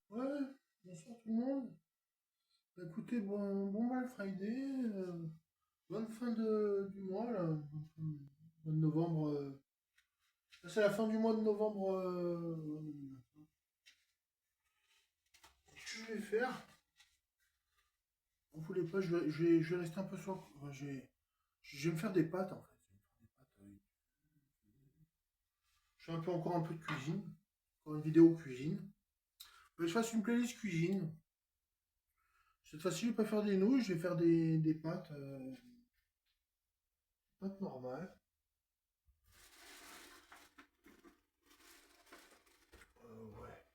Ouais, bonsoir tout le monde. Bah, écoutez, bon Black Friday, bonne fin du mois, là, mois de novembre. Là, c'est la fin du mois de novembre. Ce que je vais faire, vous voulez pas, je vais rester un peu sur. Enfin, je vais me faire des pâtes en fait. Je vais me faire des pâtes je fais encore un peu de cuisine, encore une vidéo cuisine. Je fasse une playlist cuisine. Cette fois-ci, je vais pas faire des nouilles, je vais faire des pâtes, pâtes normales. Ouais.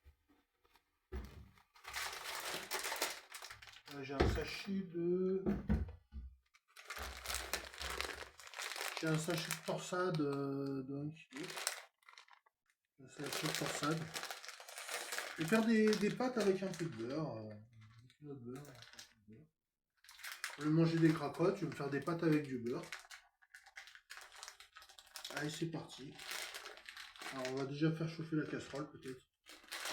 J'ai un sachet de. J'ai un sachet de torsade de 1 kg. Un sachet de torsade. Je vais faire des pâtes avec un peu de beurre. Un kilo de beurre, un peu de beurre. Je vais manger des cracottes, je vais me faire des pâtes avec du beurre. Allez, c'est parti. Alors, on va déjà faire chauffer la casserole, peut-être.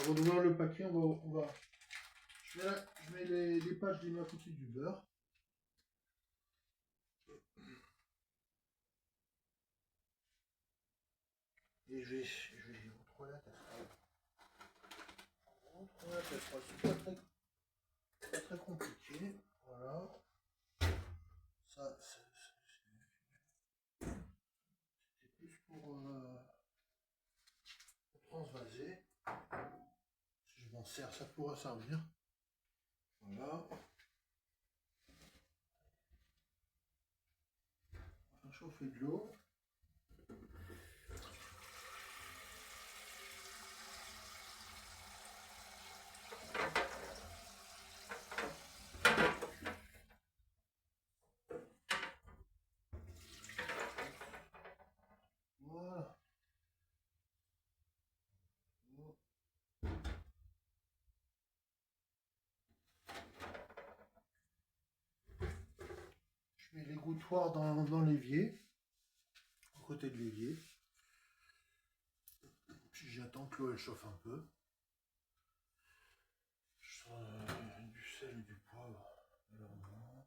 Avant d'ouvrir le paquet, je mets les pâtes, je les mets à côté du beurre. Et je vais retrouver la casserole. Retrouver la casserole, pas très compliqué. Voilà. Ça, c'est plus pour transvaser. Si je m'en sers, ça pourra servir. Voilà. On va faire chauffer de l'eau. Voilà. Je mets l'égouttoir dans l'évier, à côté de l'évier. Puis j'attends que l'eau elle chauffe un peu. Je sens du sel et du poivre. Alors, voilà.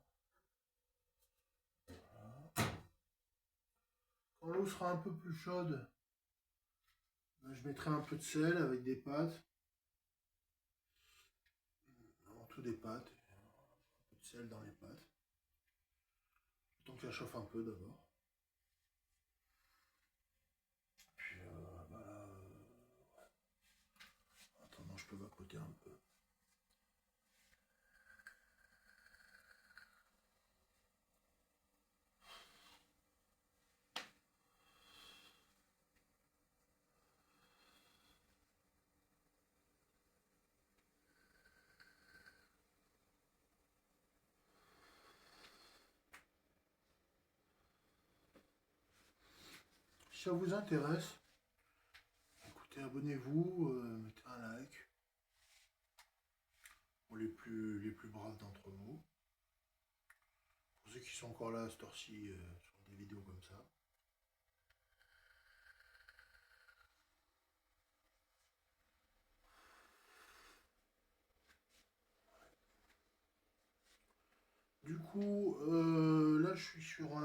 Quand l'eau sera un peu plus chaude, ben, je mettrai un peu de sel avec des pâtes. Avant tout des pâtes. Un peu de sel dans les pâtes. Tant que ça chauffe un peu d'abord. Puis voilà. Attends, je peux vapoter un peu. Si ça vous intéresse, écoutez, abonnez-vous, mettez un like pour les plus braves d'entre vous. Pour ceux qui sont encore là à cette heure-ci sur des vidéos comme ça. Du coup, là je suis sur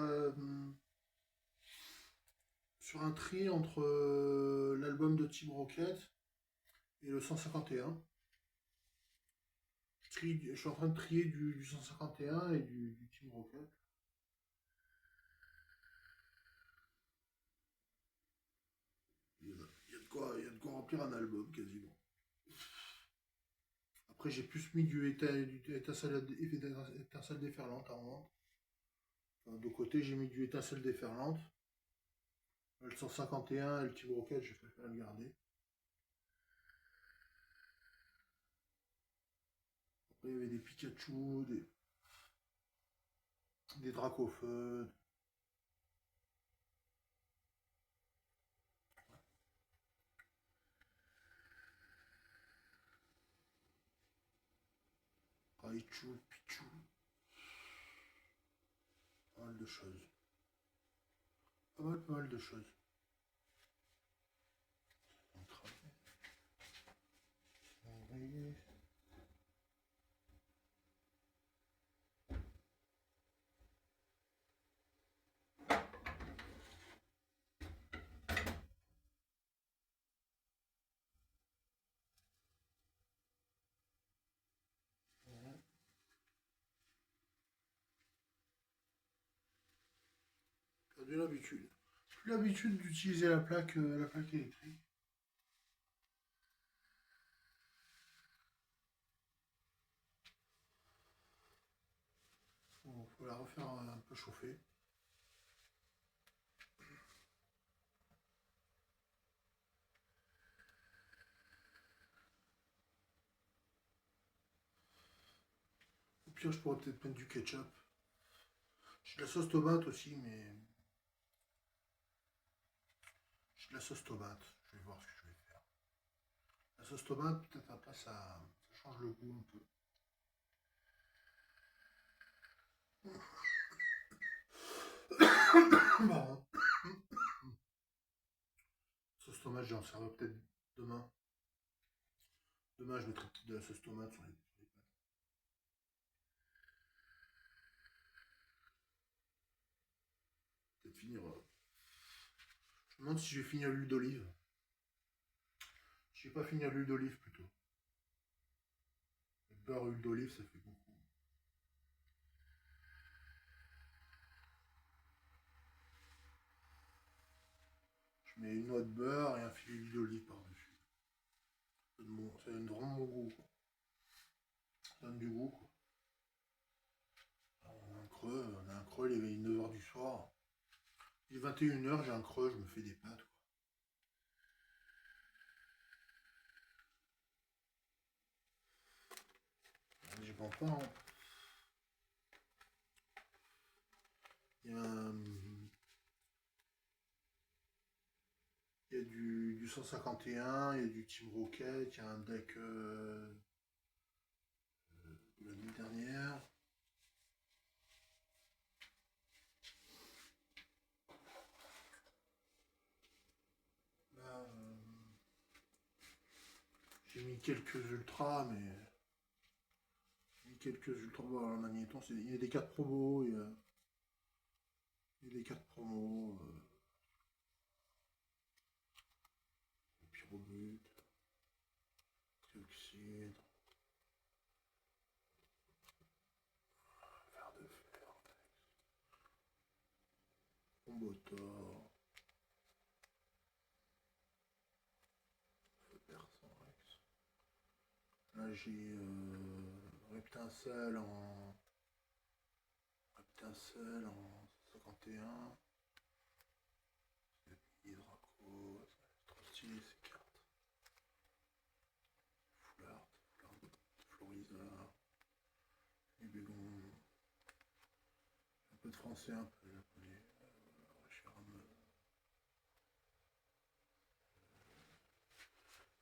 un tri entre l'album de Team Rocket et le 151. Je suis en train de trier du 151 et du Team Rocket. Il y a de quoi remplir un album quasiment. Après, j'ai plus mis du étincelle déferlante à vendre. Enfin, de côté, j'ai mis du étincelle déferlante. Le 151 et le Team Rocket, je préfère le garder. Après, il y avait des Pikachu, des Dracofeu. Raichu, Pichu. Pas mal de choses. Pas mal de choses. On travaille. Envoyer. perdu l'habitude. Plus l'habitude d'utiliser la plaque électrique. Bon, faut la refaire un peu chauffer. Au pire, je pourrais peut-être mettre du ketchup. J'ai de la sauce tomate aussi, mais... J'ai de la sauce tomate. Je vais voir ce que je vais faire. La sauce tomate, peut-être après, ça change le goût un peu. Marrant. Sauce tomate, j'en servirai peut-être demain. Demain, je mettrai peut-être de la sauce tomate sur les pâtes. Peut-être finir. Je me demande si je vais finir l'huile d'olive. Je vais pas finir l'huile d'olive plutôt. Le beurre et l'huile d'olive, ça fait beaucoup. Je mets une noix de beurre et un filet d'huile d'olive par-dessus. Ça donne vraiment mon goût, quoi. Ça donne du goût, quoi. Alors, on a un creux, il est 9h du soir. Il est 21h, j'ai un creux, je me fais des pâtes, quoi. J'y pense pas, hein. Il y a du 151, il y a du Team Rocket, il y a un deck de la nuit dernière. Là, j'ai mis quelques ultras, mais... J'ai mis quelques ultras dans le magnéton. Il y a des cartes promo, il y a des cartes promo. Pyrobut, trioxyde, fer de fer, Combotor, feu persan Rex. Là j'ai Reptincelle en 51. Hydraco, c'est trop stylé ces cartes. Foulard, Florisa, Bégon. Un peu de français, un peu de japonais.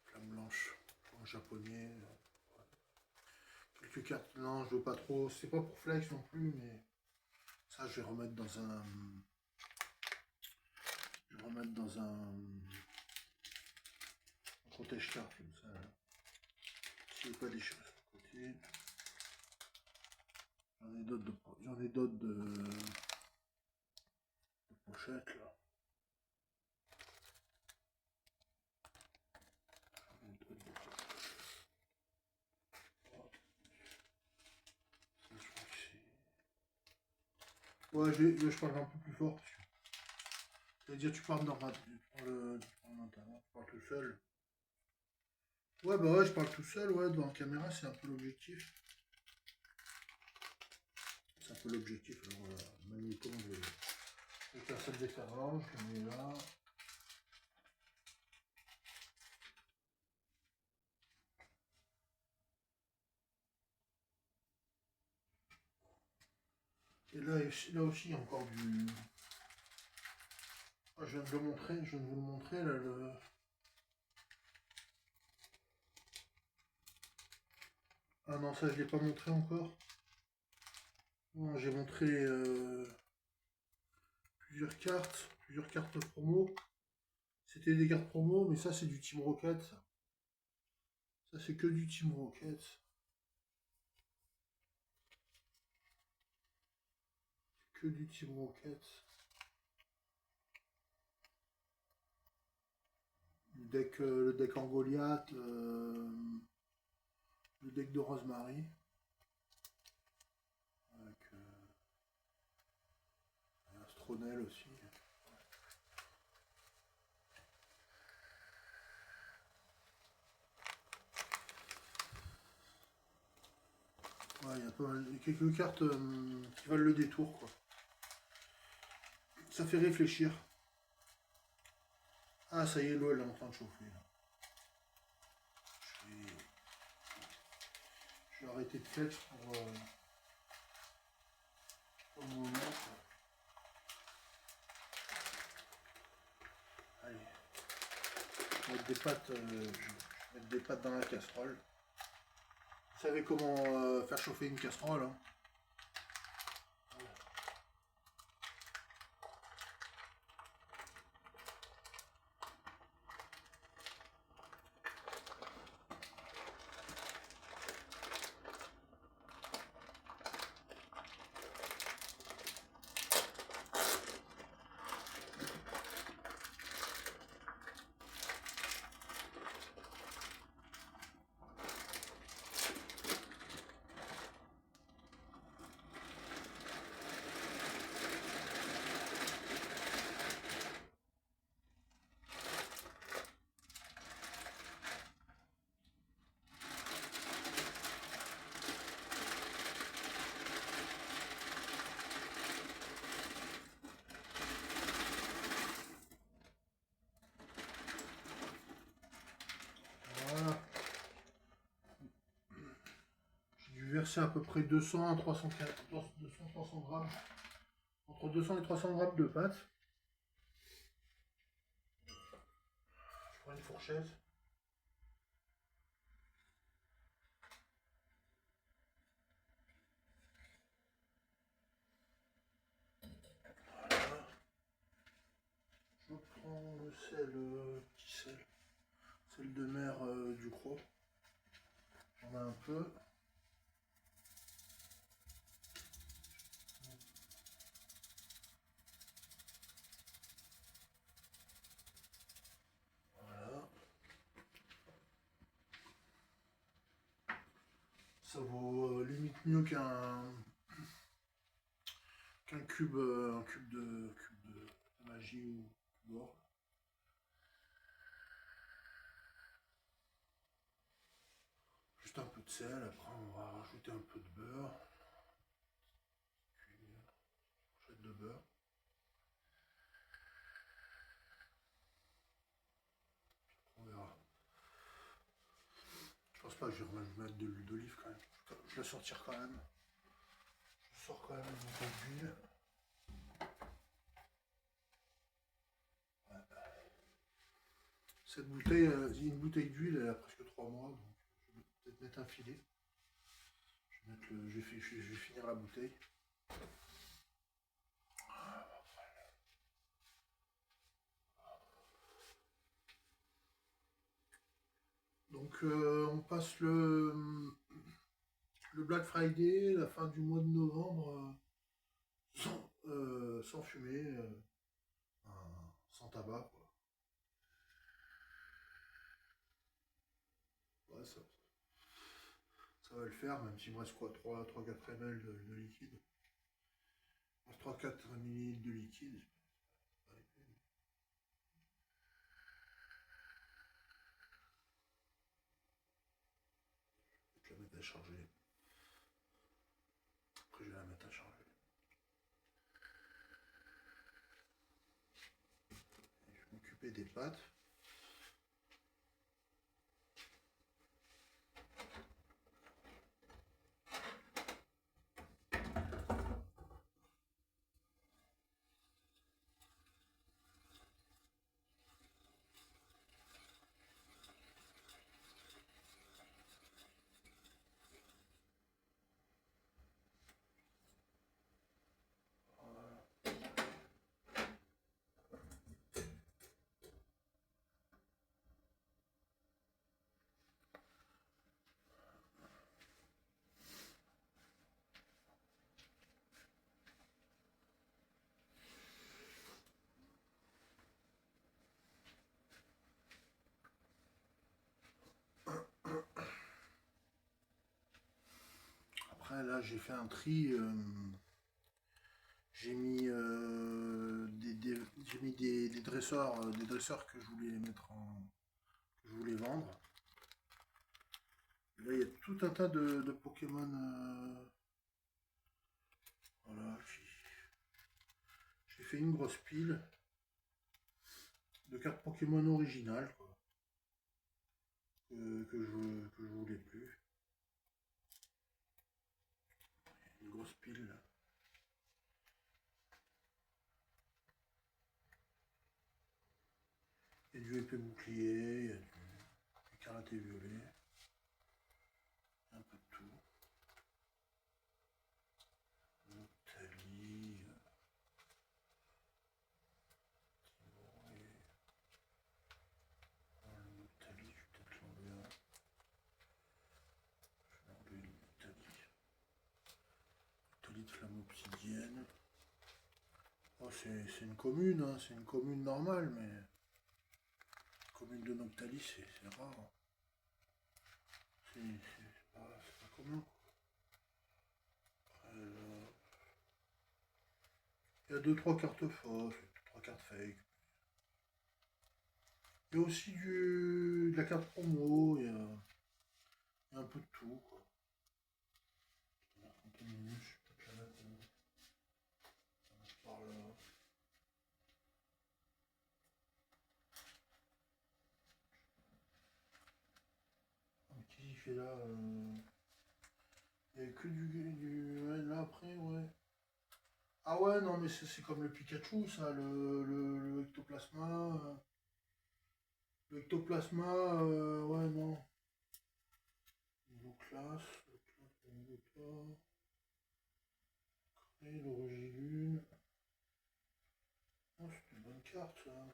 Flamme blanche en japonais. Quelques cartes, non, je veux pas trop. C'est pas pour flex non plus, mais ça, je vais remettre dans un. Je vais remettre dans un protège-carte comme ça. Là. Si je veux pas déchirer sur le côté. J'en ai d'autres de pochettes là. Ouais, je parle un peu plus fort. C'est-à-dire, tu parles normal. Tu parles tout seul. Ouais, bah ouais, je parle tout seul. Ouais, devant la caméra, c'est un peu l'objectif. C'est un peu l'objectif. Alors voilà, magnéton, je vais faire celle des ferranges, je le mets là. Et là aussi, il y a encore du. Ah, je viens de le montrer, je viens de vous le montrer là. Ah non, ça je l'ai pas montré encore. Bon, j'ai montré plusieurs cartes promo. C'était des cartes promo, mais ça c'est du Team Rocket. Ça c'est que du Team Rocket. Que du Team Rocket. Le deck en Goliath. Le deck de Rosemary. Avec Astronel aussi. Ouais, il y a quelques cartes qui valent le détour, quoi. Ça fait réfléchir. Ah, ça y est, l'eau, elle est en train de chauffer, là. Je vais arrêter de fête pour le moment, quoi. Allez. Je vais mettre des pâtes dans la casserole. Vous savez comment faire chauffer une casserole, hein? Voilà. J'ai dû verser à peu près 200 à 300 grammes. Entre 200 et 300 grammes de pâte. Je prends une fourchette. Voilà. Je prends le sel, petit sel de mer du Cros. J'en ai un peu. Voilà. Ça vaut limite mieux qu'un cube, de magie ou d'or. Juste un peu de sel, après on va rajouter un peu de beurre. Fourchette de beurre. On verra. Je pense pas que je vais mettre de l'huile d'olive quand même. Je vais la sortir quand même. Je sors quand même une bouteille d'huile. Ouais. Cette bouteille, une bouteille d'huile, elle a presque 3 mois, donc je vais peut-être mettre un filet. Je vais finir la bouteille. Donc on passe le Black Friday, la fin du mois de novembre, sans fumée, sans tabac, quoi. Ouais, ça va le faire, même s'il me reste quoi, 3-4 ml de liquide. 3-4 ml de liquide. Je vais la mettre à charger. Après, je vais la mettre à charger. Et je vais m'occuper des pâtes. Après, là, j'ai fait un tri. J'ai mis, des dresseurs que je voulais mettre que je voulais vendre. Là, il y a tout un tas de Pokémon. Voilà. J'ai fait une grosse pile de cartes Pokémon originales, quoi, que je voulais plus. Une grosse pile, là. Il y a du épée bouclier, il y a du karaté violet. Un peu de tout. Noctali, Noctali, je vais peut-être l'enlever un. Je vais enlever le Noctali. Noctali de flamme obsidienne. Oh, c'est une commune, hein, c'est une commune normale, mais commune de Noctali, c'est rare. C'est pas commun. Après, il y a 2-3 cartes fausses, 3 cartes fake. Il y a aussi de la carte promo, il y a un peu de tout, quoi. Un peu de minus, je peux peut-être la mettre par là. Qu'est-ce qu'il fait là il n'y a que ouais, là après, ouais. Ah ouais, non, mais c'est comme le Pikachu, ça, le ectoplasma. Le ectoplasma, ouais, non. Niveau classe, niveau pas. Et l'origine. Oh, c'est une bonne carte, ça.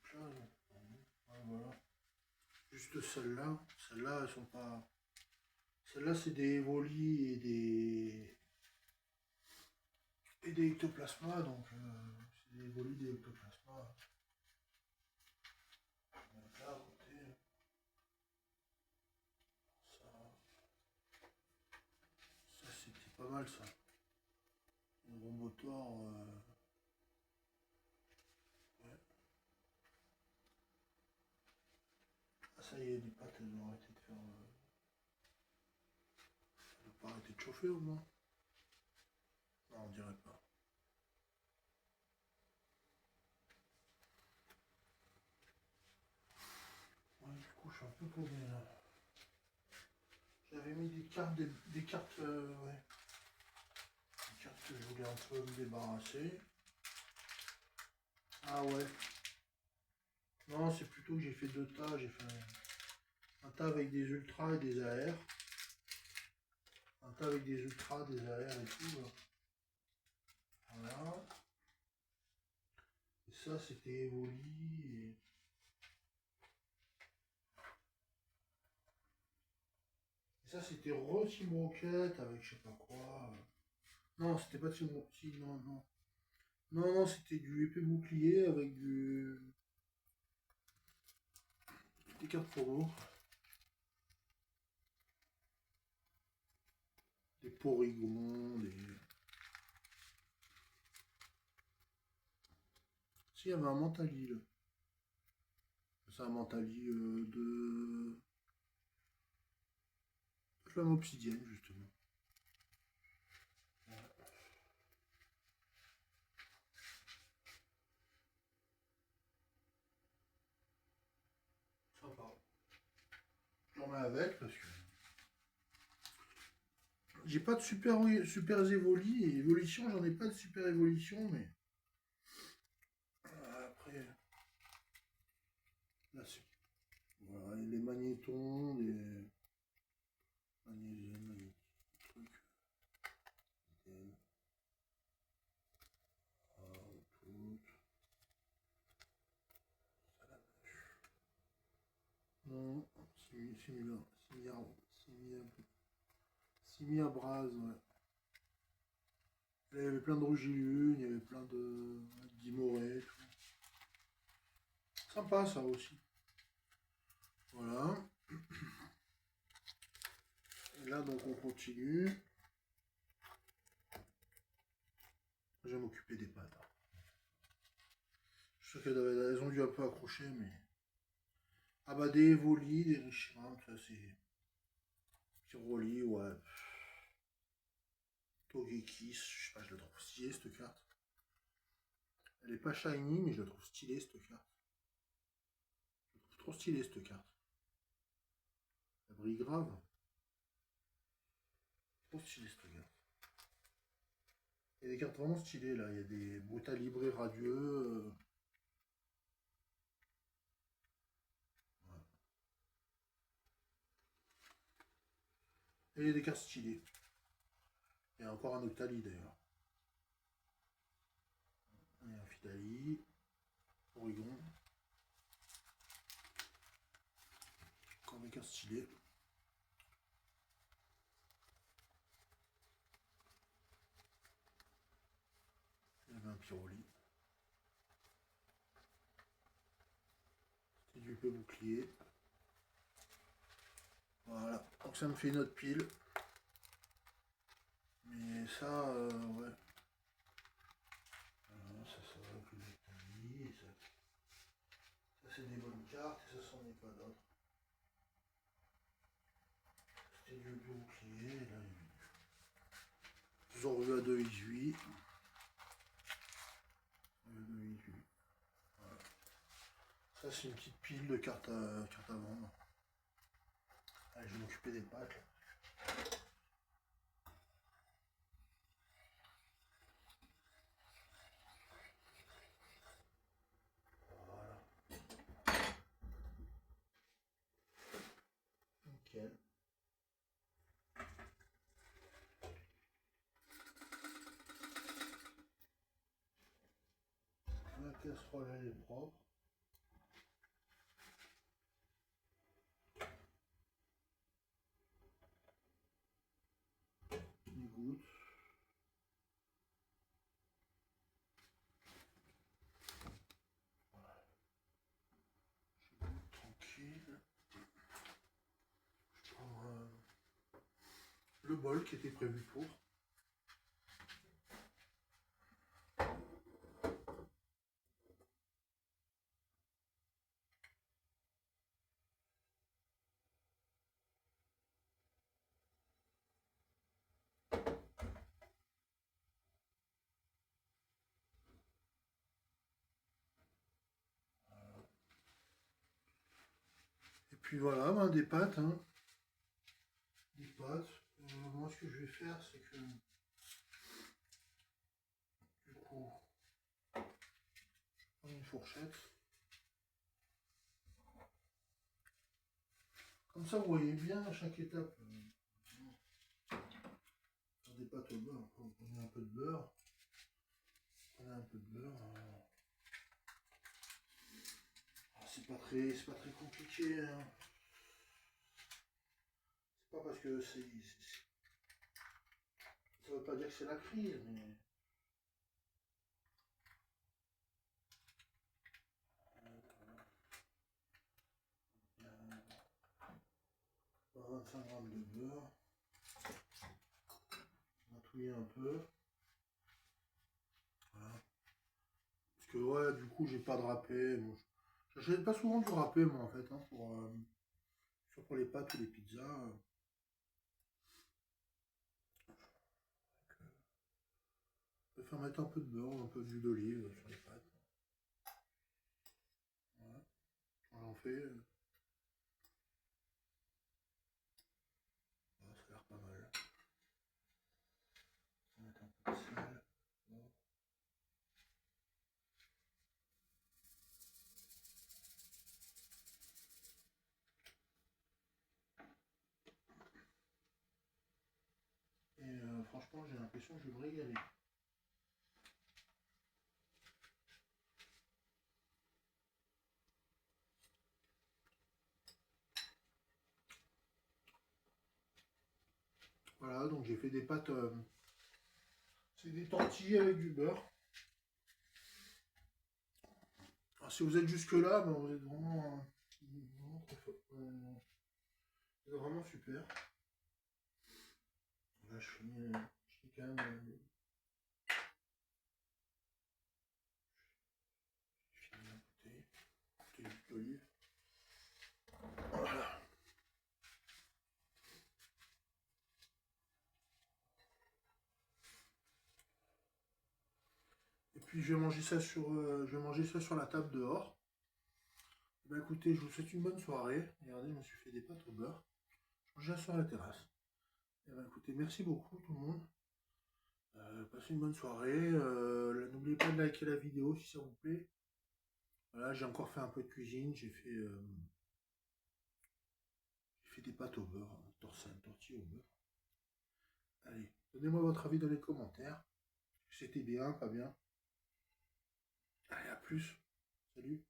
Classe. Ouais, voilà. Juste celles-là. Celles-là, elles sont pas. Celles-là, c'est des Evoli et des ectoplasmas, donc c'est des Evoli, des ectoplasmas. Donc là, à côté, ça c'était pas mal, ça. Un gros moteur. Ouais. Ah, ça y est, les pattes, elles ont arrêté de faire. Elles n'ont pas arrêté de chauffer au moins. Non, on dirait pas. Ouais, du coup, je suis un peu paumé là. J'avais mis des cartes, des cartes, ouais. Des cartes que je voulais un peu me débarrasser. Ah ouais. Non, c'est plutôt que j'ai fait 2 tas. J'ai fait un tas avec des ultras et des AR. Un tas avec des ultras, des AR et tout. Là. Voilà. Et ça, c'était Evoli. Et ça, c'était Team Rocket avec je sais pas quoi. Non, c'était pas Team Rocket, non, non. Non, non, c'était du épée bouclier avec des cartes promo. Des Porygon, des. Si, il y avait un Mentali là. C'est un Mentali de flamme obsidienne, justement. Sympa. J'en mets avec parce que j'ai pas de super évoli et évolution, j'en ai pas de super évolution, mais après là c'est voilà, les magnétons, les magnésium, trucs, non, Simiabras, ouais. Il y avait plein de Rougilune, il y avait plein de Guimauret, tout. Sympa ça aussi. Voilà. Et là donc on continue. Je vais m'occuper des pattes. Je sais qu'elles ont dû un peu accrocher, mais. Ah bah des Evoli, des Richemont, ça c'est... Piroli, ouais. Togekiss, je sais pas, je la trouve stylée cette carte. Elle est pas shiny, mais je la trouve stylée cette carte. Je la trouve trop stylée cette carte. Elle brille grave. Trop stylée cette carte. Il y a des cartes vraiment stylées là, il y a des Brutalibré radieux. Ouais. Et il y a des cartes stylées. Il y a encore un Octali d'ailleurs. Il y a un Fidali, Oregon. Encore des cartes stylées. Il y avait un Pyroli. C'était du peu bouclier. Voilà, donc ça me fait une autre pile. Mais ça, ouais. Ça va avec le Octali. Ça c'est des bonnes cartes et ça c'en est pas d'autres. C'était du bouclier. Là, ils ont revu à 2,8. Voilà. Ça c'est une petite pile de cartes à vendre. Allez, je vais m'occuper des packs. Là. Voilà. Nickel. La casserole elle est propre. Les gouttes. Voilà. Je goûte tranquille. Je prends le bol qui était prévu pour. Et puis voilà, ben, des pâtes. Hein. Des pâtes. Moi, ce que je vais faire, c'est que du coup, je prends une fourchette. Comme ça, vous voyez bien à chaque étape. Faire des pâtes au beurre. On met un peu de beurre. On a un peu de beurre. C'est pas très compliqué. Hein. C'est pas parce que ça veut pas dire que c'est la crise, mais. Il y a 25 grammes de beurre. On va touiller un peu. Voilà. Parce que ouais, du coup, j'ai pas de râpé. Bon, j'achète pas souvent du râpé, moi, en fait, hein, pour les pâtes ou les pizzas. Je vais faire mettre un peu de beurre, un peu d'huile d'olive sur les pâtes. Voilà. J'en fais. Voilà, ça a l'air pas mal. On va mettre un peu de sel. Bon. Et franchement, j'ai l'impression que je vais me régaler. Voilà, donc j'ai fait des pâtes. C'est des tortillas avec du beurre. Alors, si vous êtes jusque là, ben, vous êtes vraiment très fort. C'est vraiment super. Là, je finis quand même. Je finis la bouteille d'huile d'olive. puis je vais manger ça sur la table dehors. Bah écoutez, je vous souhaite une bonne soirée. Regardez, je me suis fait des pâtes au beurre. Je mange ça sur la terrasse. Et bah écoutez, merci beaucoup tout le monde. Passez une bonne soirée. N'oubliez pas de liker la vidéo si ça vous plaît. Voilà, j'ai encore fait un peu de cuisine. J'ai fait des pâtes au beurre, tortilla au beurre. Allez, donnez-moi votre avis dans les commentaires. C'était bien, pas bien. Allez, à plus. Salut.